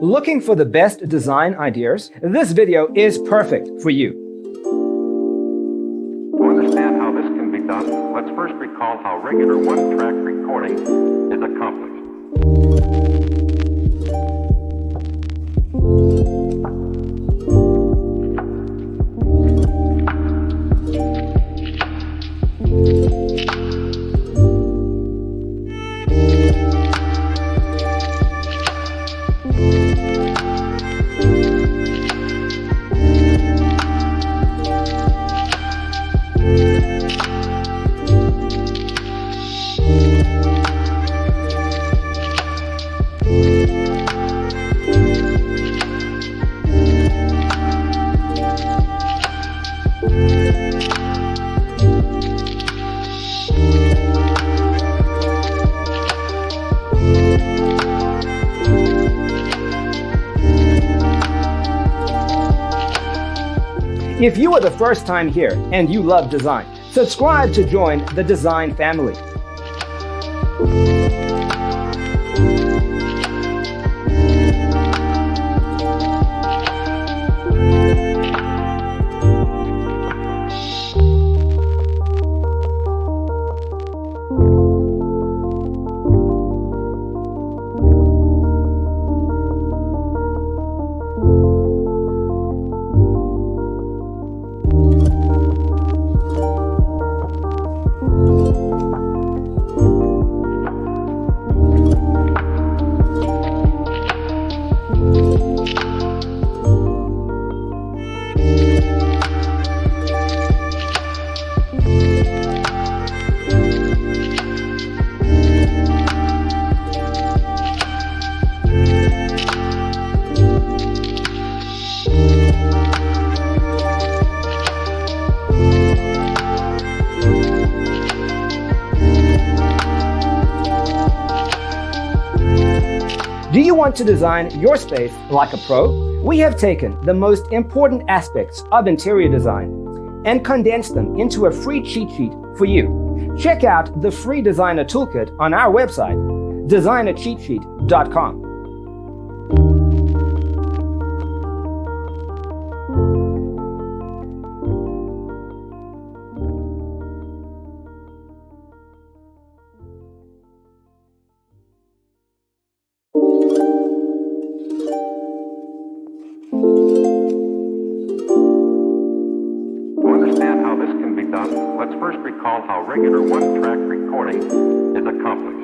Looking for the best design ideas? This video is perfect for you. To understand how this can be done, let's first recall how regular one-track recording is accomplished. If you are the first time here and you love design, subscribe to join the design family. Do you want to design your space like a pro? We have taken the most important aspects of interior design and condensed them into a free cheat sheet for you. Check out the free designer toolkit on our website, designercheatsheet.com. Let's first recall how regular one-track recording is accomplished.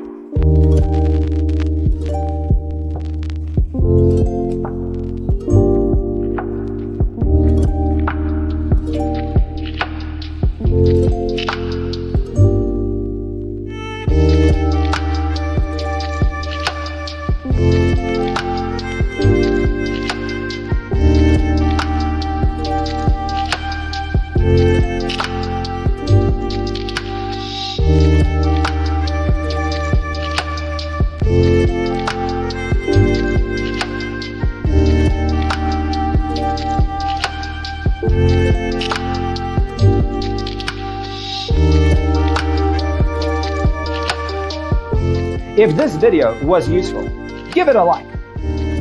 If this video was useful, give it a like.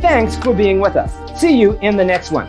Thanks for being with us. See you in the next one.